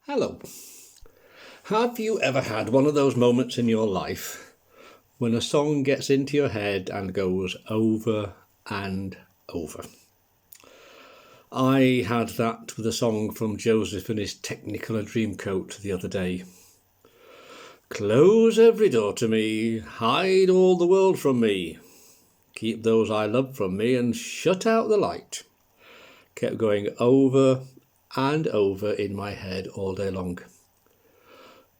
Hello. Have you ever had one of those moments in your life when a song gets into your head and goes over and over? I had that with a song from Joseph and his Technicolor Dreamcoat the other day. Close every door to me, hide all the world from me, keep those I love from me and shut out the light. Kept going over and over in my head all day long.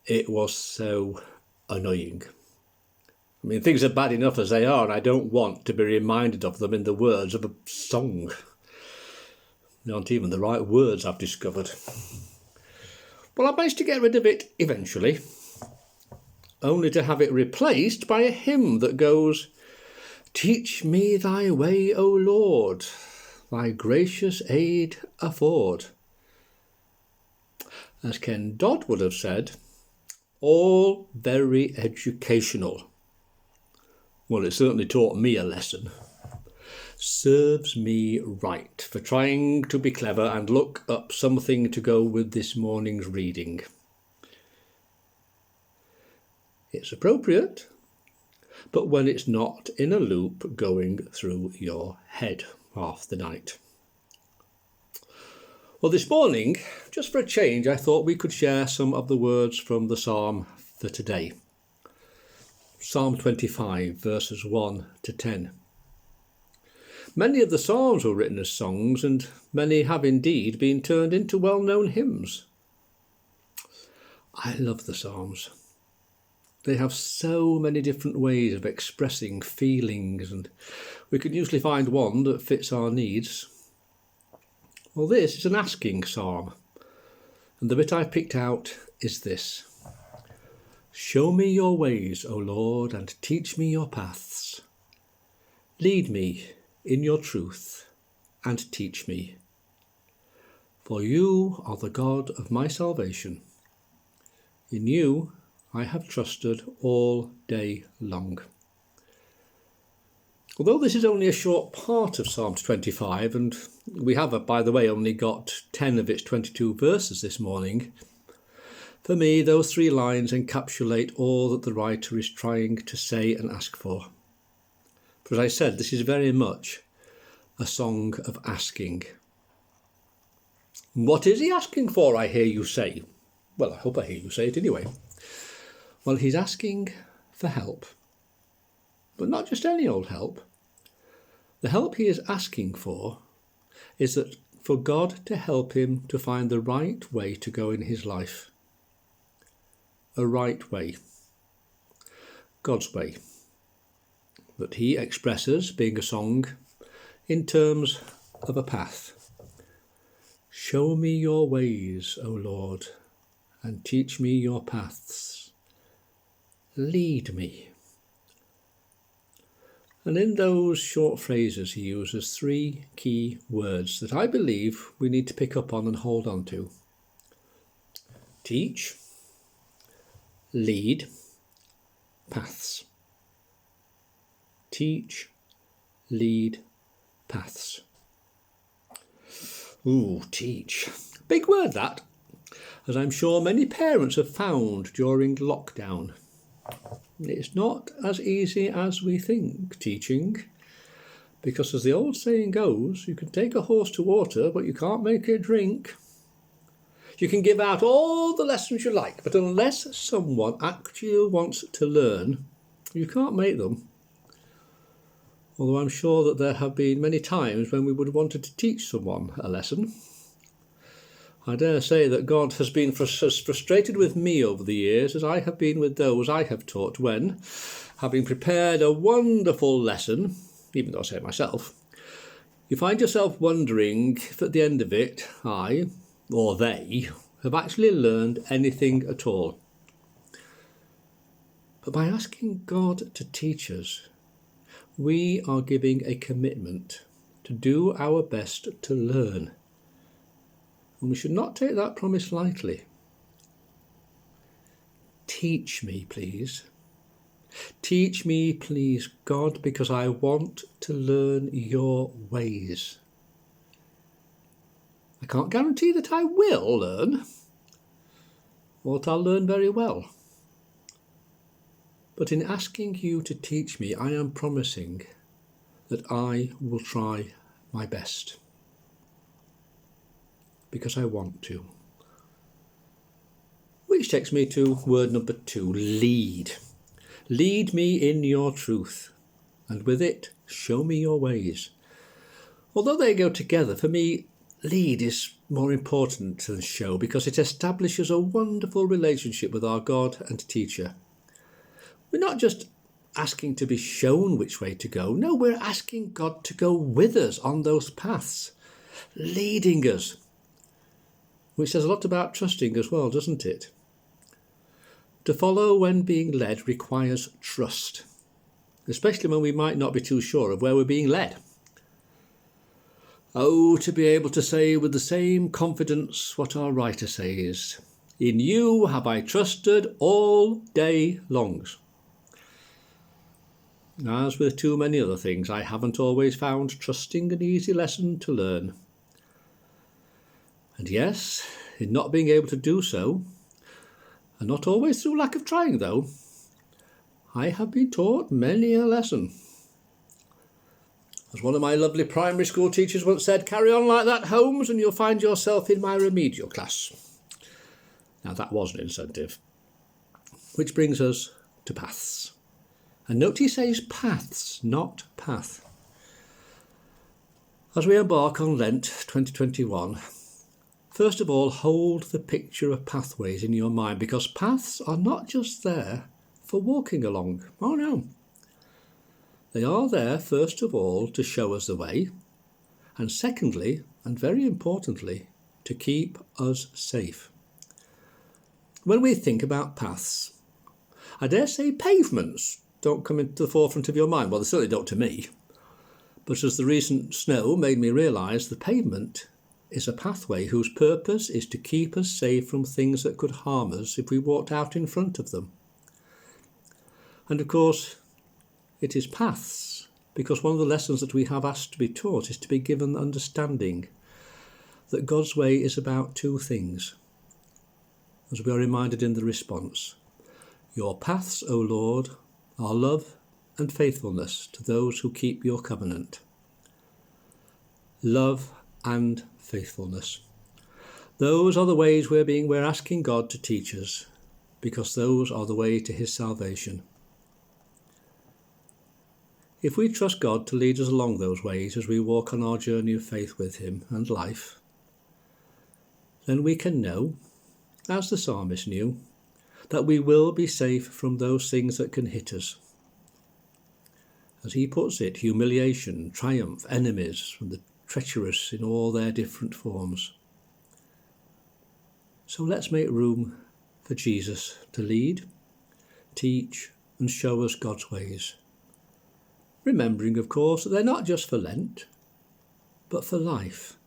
It was so annoying. I mean, things are bad enough as they are, and I don't want to be reminded of them in the words of a song. They aren't even the right words, I've discovered. Well, I managed to get rid of it eventually, only to have it replaced by a hymn that goes, Teach me thy way, O Lord, thy gracious aid afford. As Ken Dodd would have said, all very educational. Well, it certainly taught me a lesson. Serves me right for trying to be clever and look up something to go with this morning's reading. It's appropriate, but when it's not in a loop going through your head half the night. Well, this morning, just for a change, I thought we could share some of the words from the psalm for today. Psalm 25, verses 1 to 10. Many of the psalms were written as songs, and many have indeed been turned into well-known hymns. I love the psalms. They have so many different ways of expressing feelings, and we can usually find one that fits our needs. Well, this is an asking psalm, and the bit I picked out is this. Show me your ways, O Lord, and teach me your paths. Lead me in your truth, and teach me. For you are the God of my salvation. In you I have trusted all day long. Although this is only a short part of Psalm 25, and we have, by the way, only got 10 of its 22 verses this morning, for me those 3 lines encapsulate all that the writer is trying to say and ask for. For as I said, this is very much a song of asking. What is he asking for, I hear you say? Well, I hope I hear you say it anyway. Well, he's asking for help. But not just any old help. The help he is asking for is that for God to help him to find the right way to go in his life. A right way. God's way. That he expresses, being a song, in terms of a path. Show me your ways, O Lord, and teach me your paths. Lead me. And in those short phrases he uses 3 key words that I believe we need to pick up on and hold on to. Teach, lead, paths. Teach, lead, paths. Ooh, teach. Big word that, as I'm sure many parents have found during lockdown. It's not as easy as we think, teaching, because as the old saying goes, you can take a horse to water, but you can't make it drink. You can give out all the lessons you like, but unless someone actually wants to learn, you can't make them. Although I'm sure that there have been many times when we would have wanted to teach someone a lesson. I dare say that God has been as frustrated with me over the years as I have been with those I have taught when, having prepared a wonderful lesson, even though I say it myself, you find yourself wondering if at the end of it, I, or they, have actually learned anything at all. But by asking God to teach us, we are giving a commitment to do our best to learn. And we should not take that promise lightly. Teach me, please. Teach me, please, God, because I want to learn your ways. I can't guarantee that I will learn, what I'll learn very well. But in asking you to teach me, I am promising that I will try my best, because I want to. Which takes me to word number 2, lead. Lead me in your truth, and with it, show me your ways. Although they go together, for me, lead is more important than show, because it establishes a wonderful relationship with our God and teacher. We're not just asking to be shown which way to go. No, we're asking God to go with us on those paths, leading us, which says a lot about trusting as well, doesn't it? To follow when being led requires trust, especially when we might not be too sure of where we're being led. Oh, to be able to say with the same confidence what our writer says, "In you have I trusted all day long." As with too many other things, I haven't always found trusting an easy lesson to learn. And yes, in not being able to do so, and not always through lack of trying though, I have been taught many a lesson. As one of my lovely primary school teachers once said, "Carry on like that, Holmes, and you'll find yourself in my remedial class." Now that was an incentive. Which brings us to paths. And note he says paths, not path. As we embark on Lent 2021, first of all, hold the picture of pathways in your mind, because paths are not just there for walking along. Oh no. They are there, first of all, to show us the way, and secondly, and very importantly, to keep us safe. When we think about paths, I dare say pavements don't come into the forefront of your mind. Well, they certainly don't to me. But as the recent snow made me realise, the pavement is a pathway whose purpose is to keep us safe from things that could harm us if we walked out in front of them. And of course, it is paths, because one of the lessons that we have asked to be taught is to be given understanding that God's way is about two things, as we are reminded in the response. Your paths, O Lord, are love and faithfulness to those who keep your covenant. Love and faithfulness. Those are the ways we're asking God to teach us, because those are the way to his salvation. If we trust God to lead us along those ways as we walk on our journey of faith with him and life, then we can know, as the psalmist knew, that we will be safe from those things that can hit us. As he puts it, humiliation, triumph, enemies, from the treacherous in all their different forms. So let's make room for Jesus to lead, teach and show us God's ways. Remembering, of course, that they're not just for Lent, but for life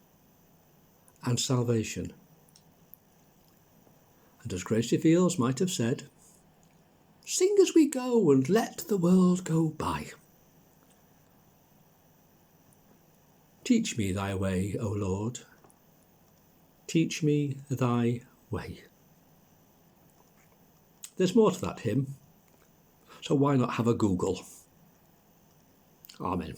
and salvation. And as Gracie Fields might have said, sing as we go and let the world go by. Teach me thy way, O Lord. Teach me thy way. There's more to that hymn, so why not have a Google? Amen.